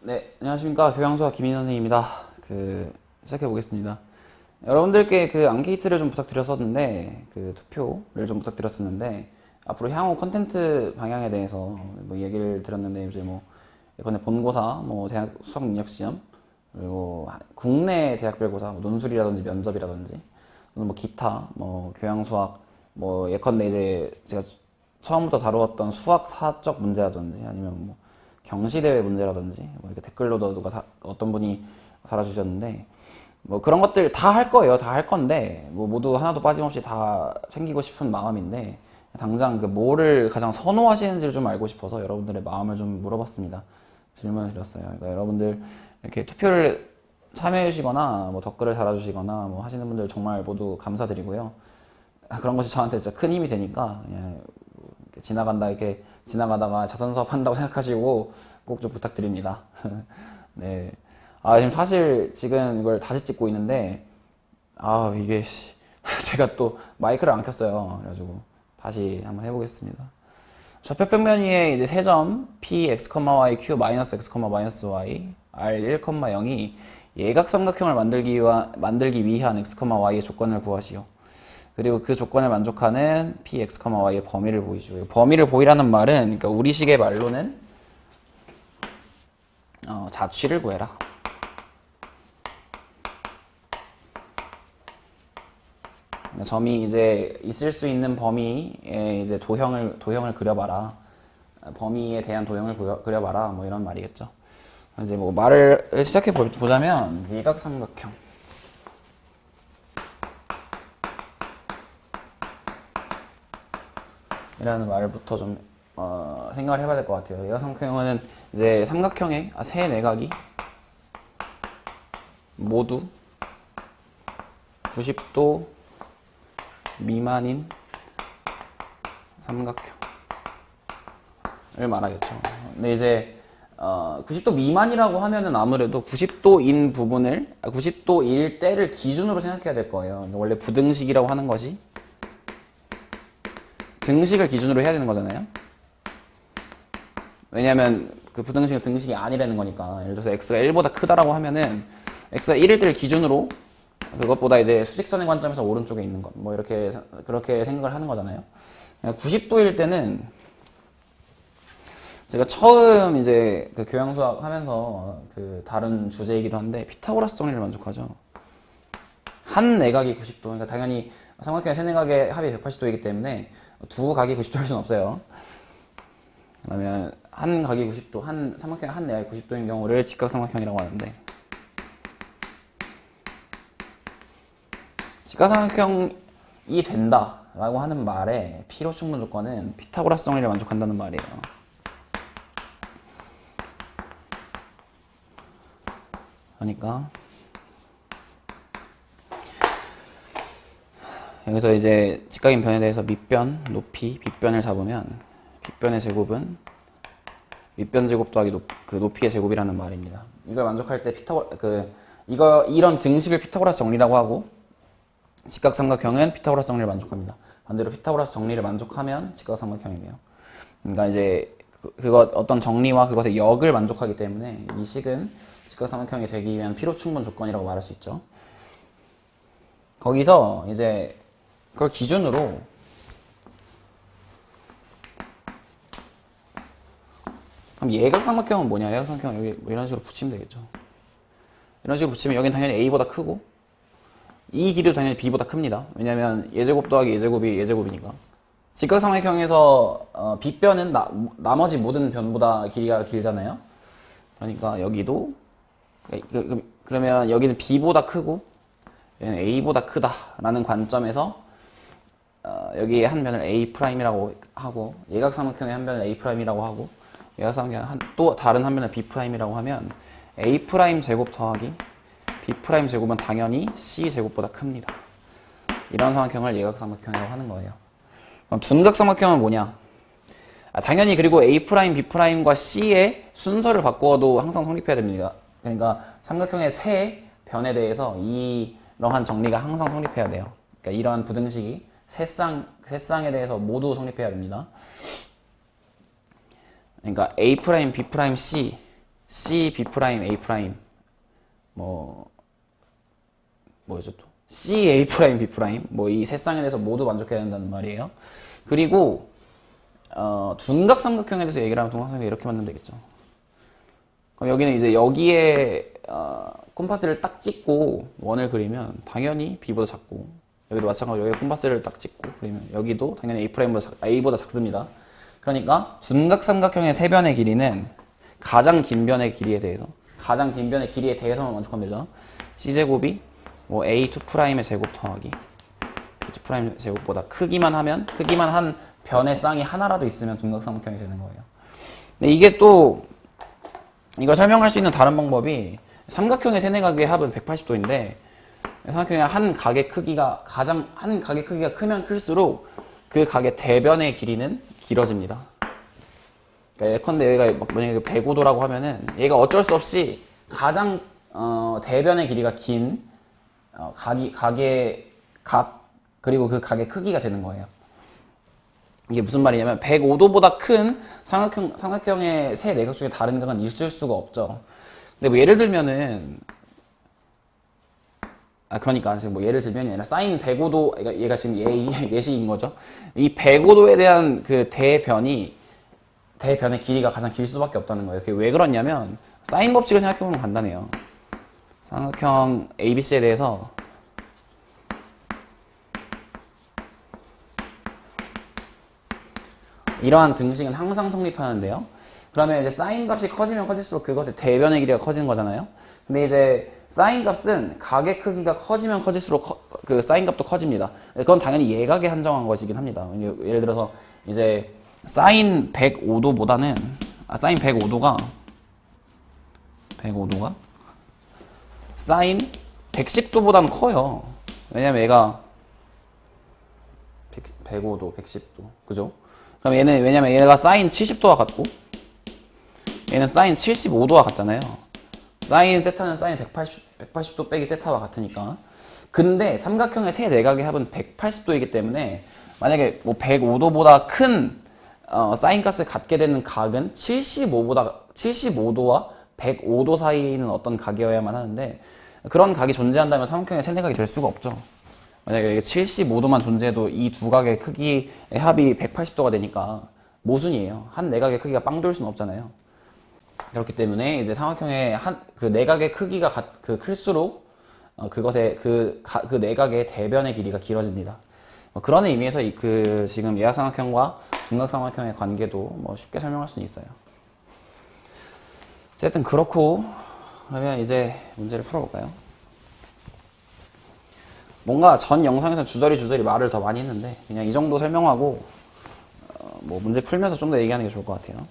네, 안녕하십니까. 교양수학 김인 선생입니다. 시작해 보겠습니다. 여러분들께 앙케이트를 좀 부탁드렸었는데, 투표를 좀 부탁드렸었는데, 앞으로 향후 컨텐츠 방향에 대해서 뭐 얘기를 드렸는데, 이제 뭐, 예컨대 본고사, 뭐, 대학 수학 능력 시험, 그리고 국내 대학별 고사, 뭐 논술이라든지 면접이라든지, 뭐, 기타, 뭐, 교양수학, 뭐, 예컨대 이제 제가 처음부터 다루었던 수학 사적 문제라든지, 아니면 뭐, 경시대회 문제라든지 뭐 이렇게 댓글로도 어떤 분이 달아주셨는데 뭐 그런 것들 다 할 거예요. 다 할 건데 뭐 모두 하나도 빠짐없이 다 챙기고 싶은 마음인데 당장 뭐를 가장 선호하시는지를 좀 알고 싶어서 여러분들의 마음을 좀 물어봤습니다. 질문을 드렸어요. 그러니까 여러분들 이렇게 투표를 참여해 주시거나 뭐 댓글을 달아주시거나 뭐 하시는 분들 정말 모두 감사드리고요. 그런 것이 저한테 진짜 큰 힘이 되니까 그냥 지나가다가 자선 사업 한다고 생각하시고 꼭 좀 부탁드립니다. 네. 지금 사실 지금 이걸 다시 찍고 있는데, 이게, 제가 또 마이크를 안 켰어요. 그래가지고 다시 한번 해보겠습니다. 좌표평면 위에 이제 세 점, p, x, y, q, x, y, r 1,0이 예각삼각형을 만들기 위한 x, y의 조건을 구하시오. 그리고 그 조건을 만족하는 p, x, y의 범위를 보이죠. 범위를 보이라는 말은, 그러니까 우리식의 말로는 자취를 구해라. 그러니까 점이 이제 있을 수 있는 범위에 이제 도형을 그려봐라. 범위에 대한 도형을 그려봐라. 뭐 이런 말이겠죠. 이제 뭐 말을 시작해 보자면 예각삼각형. 이라는 말부터 좀 생각을 해봐야 될 것 같아요. 예각삼각형은 이제 삼각형의 세 내각이 모두 90도 미만인 삼각형을 말하겠죠. 근데 이제 90도 미만이라고 하면은 아무래도 90도인 부분을 90도일 때를 기준으로 생각해야 될 거예요. 원래 부등식이라고 하는 것이 등식을 기준으로 해야 되는 거잖아요. 왜냐면 그 부등식은 등식이 아니라는 거니까. 예를 들어서 x가 1보다 크다라고 하면은 x가 1일 때를 기준으로 그것보다 이제 수직선의 관점에서 오른쪽에 있는 것, 뭐 그렇게 생각을 하는 거잖아요. 90도일 때는 제가 처음 이제 교양수학 하면서 다른 주제이기도 한데 피타고라스 정리를 만족하죠. 한 내각이 90도, 그러니까 당연히 삼각형의 세 내각의 합이 180도이기 때문에 두 각이 90도일 수는 없어요. 그러면 한 각이 90도, 삼각형의 한 내각이 90도인 경우를 직각삼각형이라고 하는데, 직각삼각형이 된다라고 하는 말의 필요 충분 조건은 피타고라스 정리를 만족한다는 말이에요. 그러니까 여기서 이제 직각인 변에 대해서 밑변, 높이, 빗변을 잡으면 빗변의 제곱은 윗변 제곱 더하기 높이의 제곱이라는 말입니다. 이걸 만족할 때 이런 등식을 피타고라스 정리라고 하고, 직각삼각형은 피타고라스 정리를 만족합니다. 반대로 피타고라스 정리를 만족하면 직각삼각형이에요. 그러니까 이제 어떤 정리와 그것의 역을 만족하기 때문에 이 식은 직각삼각형이 되기 위한 필요 충분 조건이라고 말할 수 있죠. 거기서 이제 그걸 기준으로 그럼 예각삼각형은 뭐냐? 예각삼각형은 여기 뭐 이런 식으로 붙이면 되겠죠. 이런 식으로 붙이면 여기는 당연히 a보다 크고 이 길이도 당연히 b보다 큽니다. 왜냐면 예제곱 더하기 예제곱이 예제곱이니까. 직각삼각형에서 빗변은 나머지 모든 변보다 길이가 길잖아요. 그러니까 여기도 그러면 여기는 b보다 크고 얘는 a보다 크다라는 관점에서 여기 한 변을 a'이라고 하고 예각삼각형의 한 변을 a'이라고 하고 예각삼각형 또 다른 한 변을 b'이라고 하면 a' 제곱 더하기 b' 제곱은 당연히 c 제곱보다 큽니다. 이런 삼각형을 예각삼각형이라고 하는 거예요. 그럼 둔각삼각형은 뭐냐? 당연히 그리고 a', b'과 c의 순서를 바꾸어도 항상 성립해야 됩니다. 그러니까 삼각형의 세 변에 대해서 이러한 정리가 항상 성립해야 돼요. 그러니까 이러한 부등식이 세 쌍에 대해서 모두 성립해야 됩니다. 그러니까 a', b', C, B 프라임, A 프라임, 뭐였죠 또? C, A 프라임, B 프라임, 이 세 쌍에 대해서 모두 만족해야 된다는 말이에요. 그리고 둔각 삼각형에 대해서 얘기를 하면 둔각 삼각형 이렇게 만들면 되겠죠. 그럼 여기는 이제 여기에 콤파스를 딱 찍고 원을 그리면 당연히 B보다 작고, 여기도 마찬가지로 여기 콤파스를 딱 찍고 그리면 여기도 당연히 A보다 작습니다. 그러니까 둔각 삼각형의 세 변의 길이는 가장 긴 변의 길이에 대해서만 만족하면 되죠. C제곱이 A2'의 제곱 더하기 B2'의 제곱보다 크기만 한 변의 쌍이 하나라도 있으면 둔각 삼각형이 되는 거예요. 근데 이게 또 이걸 설명할 수 있는 다른 방법이 삼각형의 세네각의 합은 180도인데 삼각형의 한 각의 크기가 크면 클수록 그 각의 대변의 길이는 길어집니다. 그러니까 예컨대 여기가 만약에 105도라고 하면은 얘가 어쩔 수 없이 가장 대변의 길이가 긴 그리고 그 각의 크기가 되는 거예요. 이게 무슨 말이냐면 105도보다 큰 삼각형의 세 내각 중에 다른 각은 있을 수가 없죠. 근데 예를 들면은 그러니까 지금 예를 들면이 아니라 사인 105도, 얘가 지금 예식인 거죠. 이 105도에 대한 그 대변의 길이가 가장 길 수밖에 없다는 거예요. 그게 왜 그렇냐면 사인 법칙을 생각해보면 간단해요. 삼각형 ABC에 대해서 이러한 등식은 항상 성립하는데요. 그러면 이제 사인 값이 커지면 커질수록 그것의 대변의 길이가 커지는 거잖아요. 근데 이제 사인 값은 각의 크기가 커지면 커질수록 그 사인 값도 커집니다. 그건 당연히 예각에 한정한 것이긴 합니다. 예를 들어서 이제 사인 105도보다는 사인 105도가 사인 110도보다는 커요. 왜냐면 얘가 105도, 110도, 그죠? 그럼 왜냐면 얘가 사인 70도와 같고 얘는 사인 75도와 같잖아요. 사인 세타는 사인 180도 빼기 세타와 같으니까. 근데 삼각형의 세 내각의 합은 180도이기 때문에 만약에 105도보다 큰 사인 값을 갖게 되는 각은 75도와 105도 사이는 어떤 각이어야만 하는데 그런 각이 존재한다면 삼각형의 세 내각이 될 수가 없죠. 만약에 75도만 존재해도 이 두 각의 크기의 합이 180도가 되니까 모순이에요. 한 내각의 크기가 빵 돌 수는 없잖아요. 그렇기 때문에 이제 삼각형의 그 내각의 크기가 클수록 그 내각의 대변의 길이가 길어집니다. 그런 의미에서 지금 예각삼각형과 둔각삼각형의 관계도 쉽게 설명할 수는 있어요. 어쨌든 그렇고 그러면 이제 문제를 풀어볼까요? 뭔가 전 영상에서 주저리 말을 더 많이 했는데 그냥 이 정도 설명하고 문제 풀면서 좀 더 얘기하는 게 좋을 것 같아요.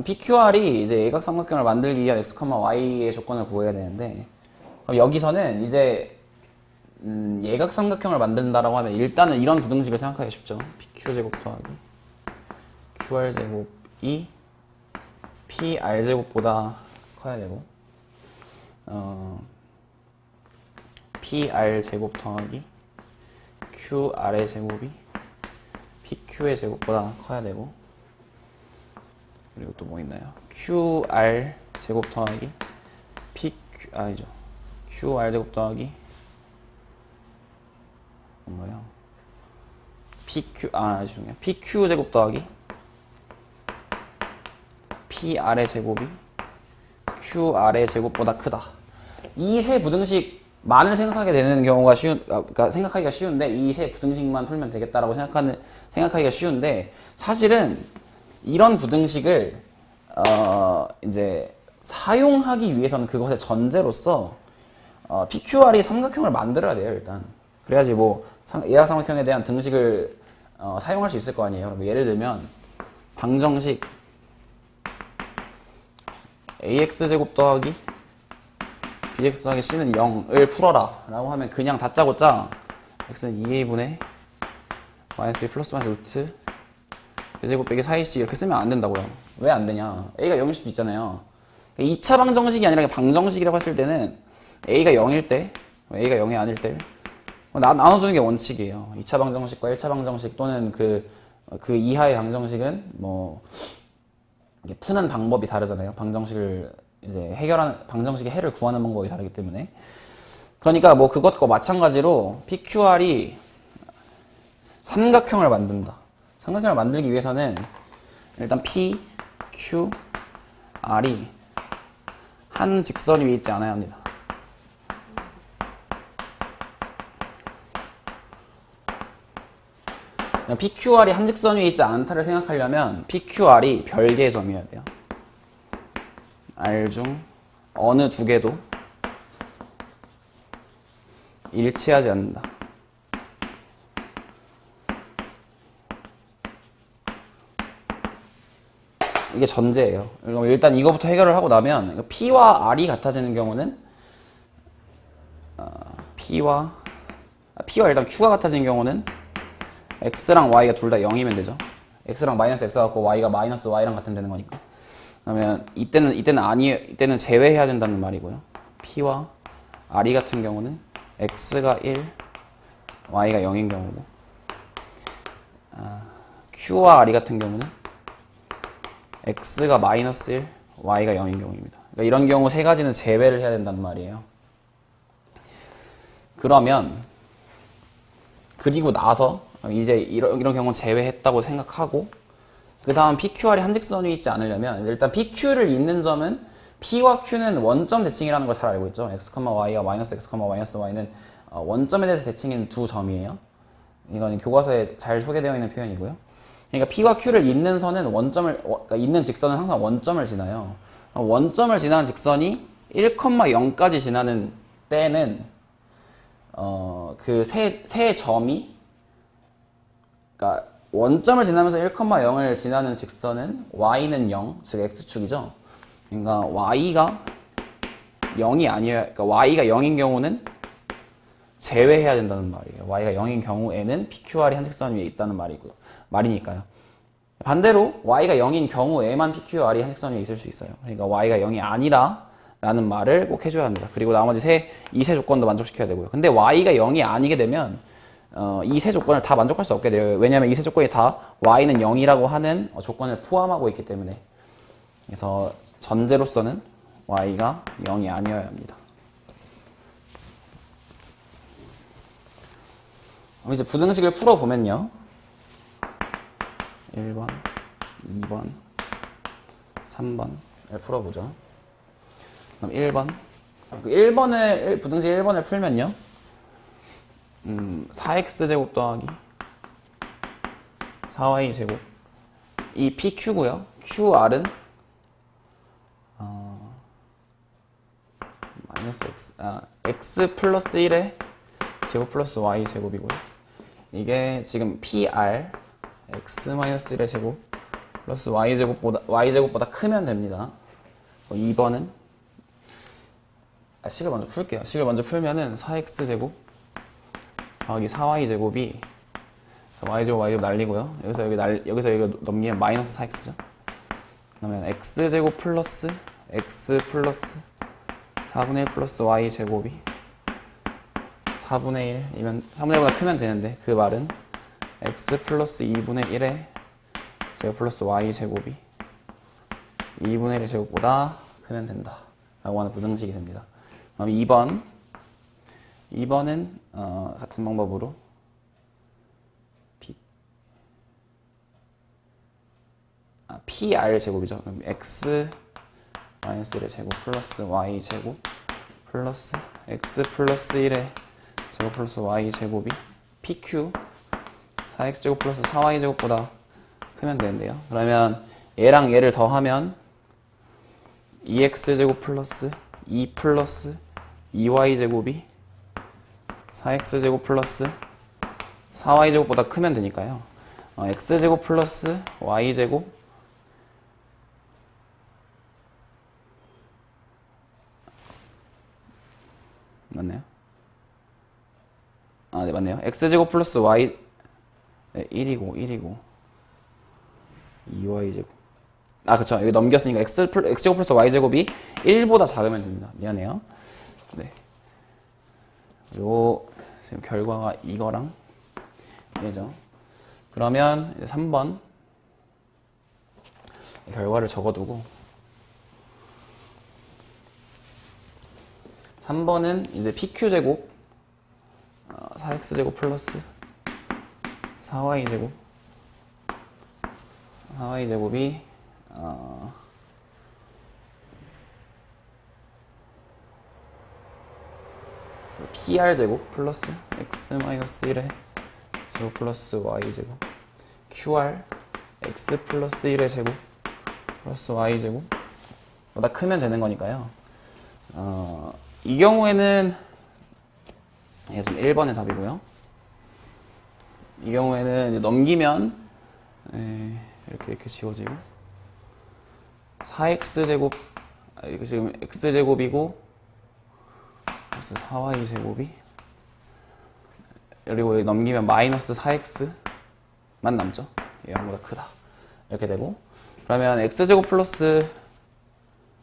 PQR이 이제 예각삼각형을 만들기 위한 x, y의 조건을 구해야 되는데 그럼 여기서는 이제 예각삼각형을 만든다라고 하면 일단은 이런 부등식을 생각하기 쉽죠. PQ제곱 더하기 QR제곱이 PR제곱보다 커야 되고 PR제곱 더하기 QR의 제곱이 PQ의 제곱보다 커야 되고 그리고 또 뭐 있나요? QR 제곱 더하기 QR 제곱 더하기 뭔가요? PQ 제곱 더하기 PR의 제곱이 QR의 제곱보다 크다. 이 세 부등식 만을 생각하게 되는 경우가 그러니까 생각하기가 쉬운데 이 세 부등식만 풀면 되겠다라고 생각하기가 쉬운데 사실은 이런 부등식을 이제 사용하기 위해서는 그것의 전제로서 PQR이 삼각형을 만들어야 돼요. 일단 그래야지 예각삼각형에 대한 등식을 사용할 수 있을 거 아니에요. 예를 들면 방정식 AX제곱 더하기 BX 더하기 C는 0을 풀어라 라고 하면 그냥 다짜고짜 X는 2A분의 마이너스 B 플러스 마이너스 루트 제곱 빼기 4AC 이렇게 쓰면 안 된다고요. 왜 안 되냐? A가 0일 수도 있잖아요. 2차 방정식이 아니라 방정식이라고 했을 때는 A가 0일 때, A가 0이 아닐 때 나눠주는 게 원칙이에요. 2차 방정식과 1차 방정식 또는 그 이하의 방정식은 이게 푸는 방법이 다르잖아요. 방정식을 이제 해결하는, 방정식의 해를 구하는 방법이 다르기 때문에. 그러니까 뭐 그것과 마찬가지로 PQR이 삼각형을 만든다. 삼각형을 만들기 위해서는 일단 P, Q, R이 한 직선 위에 있지 않아야 합니다. PQR이 한 직선 위에 있지 않다를 생각하려면 PQR이 별개의 점이어야 돼요. R 중 어느 두 개도 일치하지 않는다. 이게 전제예요. 일단 이거부터 해결을 하고 나면 P와 R이 같아지는 경우는 P와 일단 Q가 같아지는 경우는 X랑 Y가 둘 다 0이면 되죠. X랑 마이너스 X 갖고 Y가 마이너스 Y랑 같으면 되는 거니까. 그러면 이때는 제외해야 된다는 말이고요. P와 R이 같은 경우는 X가 1, Y가 0인 경우고, Q와 R이 같은 경우는 X가 마이너스 1, Y가 0인 경우입니다. 그러니까 이런 경우 세 가지는 제외를 해야 된다는 말이에요. 그리고 나서 이제 이런 경우는 제외했다고 생각하고, 그 다음 PQR이 한직선 위에 있지 않으려면 일단 PQ를 잇는 점은 P와 Q는 원점 대칭이라는 걸 잘 알고 있죠. X, Y가 마이너스 X, 마이너스 Y는 원점에 대해서 대칭인 두 점이에요. 이건 교과서에 잘 소개되어 있는 표현이고요. 그러니까 P와 Q를 잇는 선은 그러니까 잇는 직선은 항상 원점을 지나요. 원점을 지나는 직선이 1,0까지 지나는 때는 그 세 점이, 그러니까 원점을 지나면서 1,0을 지나는 직선은 y는 0, 즉 x축이죠. 그러니까 y가 0이 아니어야, 그러니까 y가 0인 경우는 제외해야 된다는 말이에요. y가 0인 경우에는 PQR이 한 직선 위에 있다는 말이니까요. 반대로 y가 0인 경우에만 PQR이 한 직선 위에 있을 수 있어요. 그러니까 y가 0이 아니라 라는 말을 꼭 해줘야 합니다. 그리고 나머지 이 세 조건도 만족시켜야 되고요. 근데 y가 0이 아니게 되면 이 세 조건을 다 만족할 수 없게 돼요. 왜냐하면 이 세 조건이 다 y는 0이라고 하는 조건을 포함하고 있기 때문에. 그래서 전제로서는 y가 0이 아니어야 합니다. 그럼 이제 부등식을 풀어보면요. 1번, 2번, 3번을 풀어보죠. 그럼 1번. 부등식 1번을 풀면요. 4x제곱 더하기 4y제곱. 이 PQ고요. QR은 x 플러스 1의 제곱 플러스 y제곱이고요. 이게 지금 PR x 마이너스 1의 제곱 플러스 y제곱보다 크면 됩니다. 2번은 식을 먼저 풀게요. 식을 먼저 풀면은 4x제곱 더하기 4y제곱이 y제곱 날리고요. 여기서 여기 넘기면 마이너스 4x죠. 그러면 x제곱 플러스 x 플러스 4분의 1 플러스 y제곱이 4분의 1이면 3분의 1보다 크면 되는데, 그 말은 x 플러스 2분의 1의 제곱 플러스 y제곱이 2분의 1의 제곱보다 크면 된다 라고 하는 부등식이 됩니다. 그럼 2번은 같은 방법으로 PR 제곱이죠. 그럼 x 마이너스 1의 제곱 플러스 y 제곱 플러스 x 플러스 1의 제곱 플러스 y 제곱이 PQ 4x 제곱 플러스 4y 제곱보다 크면 되는데요. 그러면 얘랑 얘를 더하면 2x 제곱 플러스 2 플러스 2y 제곱이 4x 제곱 플러스 4y 제곱보다 크면 되니까요. x 제곱 플러스 y 제곱 맞나요? 네, 맞네요. x제곱 플러스 y 1이고 2y제곱. 그쵸. 여기 넘겼으니까 x제곱 플러스 y제곱이 1보다 작으면 됩니다. 미안해요. 네. 지금 결과가 이거랑 얘죠. 그러면 이제 3번. 결과를 적어두고 3번은 이제 PQ제곱 4x제곱 플러스 4y제곱 4y제곱이 PR제곱 플러스 x 마이너스 1의 제곱 플러스 y제곱 QR x 플러스 1의 제곱 플러스 y제곱 보다 크면 되는 거니까요. 이 경우에는 지금 1번의 답이고요. 이 경우에는 이제 넘기면 이렇게 지워지고 4x제곱 이거 지금 x제곱이고 플러스 4y제곱이 그리고 넘기면 마이너스 4x만 남죠. 얘보다 크다 이렇게 되고 그러면 x제곱 플러스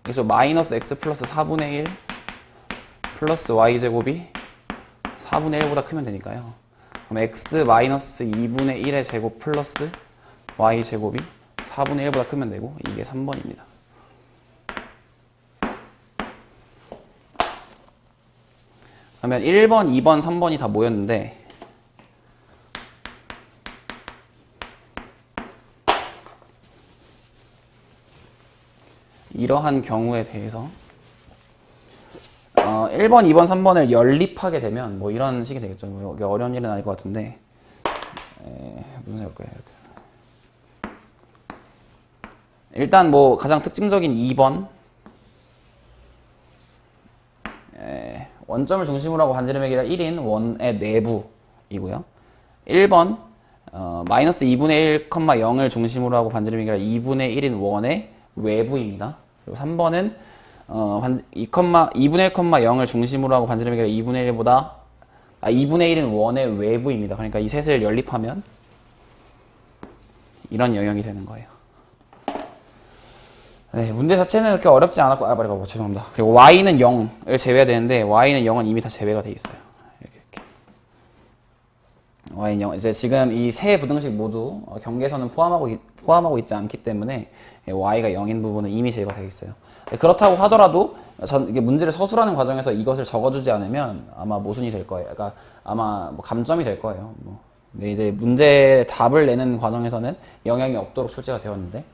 여기서 마이너스 x 플러스 4분의 1 플러스 y제곱이 4분의 1보다 크면 되니까요. 그럼 x 마이너스 2분의 1의 제곱 플러스 y제곱이 4분의 1보다 크면 되고 이게 3번입니다. 그러면 1번, 2번, 3번이 다 모였는데 이러한 경우에 대해서 1번, 2번, 3번을 연립하게 되면 뭐 이런 식이 되겠죠. 뭐 여기 어려운 일은 아닐 것 같은데 무슨 생각일 거예요. 이렇게. 일단 뭐 가장 특징적인 2번 원점을 중심으로 하고 반지름의 길이가 1인 원의 내부이고요. 1번 마이너스 2분의 1, 0을 중심으로 하고 반지름의 길이가 2분의 1인 원의 외부입니다. 그리고 3번은 2분의 1, 0을 중심으로 하고 반지름의 길이가 2분의 1보다 2분의 1인 원의 외부입니다. 그러니까 이 셋을 연립하면 이런 영역이 되는 거예요. 네, 문제 자체는 그렇게 어렵지 않았고 말해봐 죄송합니다. 그리고 y는 0을 제외해야 되는데 y는 0은 이미 다 제외가 돼 있어요. 이렇게. y는 0 이제 지금 이 세 부등식 모두 경계선은 포함하고 있지 않기 때문에 y가 0인 부분은 이미 제외가 되어 있어요. 그렇다고 하더라도 이게 문제를 서술하는 과정에서 이것을 적어주지 않으면 아마 모순이 될 거예요. 그러니까 아마 뭐 감점이 될 거예요. 근데 이제 문제 답을 내는 과정에서는 영향이 없도록 출제가 되었는데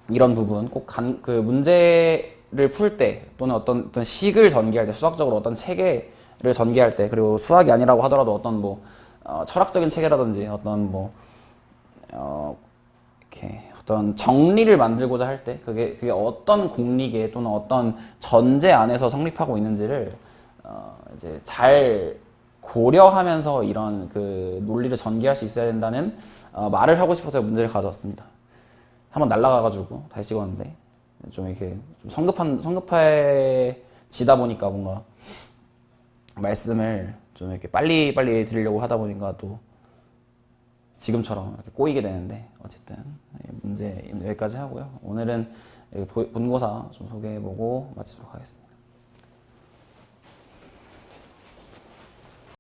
이런 부분 꼭 그 문제를 풀 때 또는 어떤 식을 전개할 때 수학적으로 어떤 체계를 전개할 때 그리고 수학이 아니라고 하더라도 어떤 뭐 철학적인 체계라든지 어떤 뭐 이렇게 어떤 정리를 만들고자 할 때 그게 어떤 공리계 또는 어떤 전제 안에서 성립하고 있는지를 이제 잘 고려하면서 이런 그 논리를 전개할 수 있어야 된다는 말을 하고 싶어서 문제를 가져왔습니다. 한번 날아가가지고 다시 찍었는데 좀 이렇게 좀 성급해지다 보니까 뭔가 말씀을 좀 이렇게 빨리 드리려고 하다 보니까 또 지금처럼 이렇게 꼬이게 되는데 어쨌든 문제 여기까지 하고요. 오늘은 본고사 좀 소개해보고 마치도록 하겠습니다.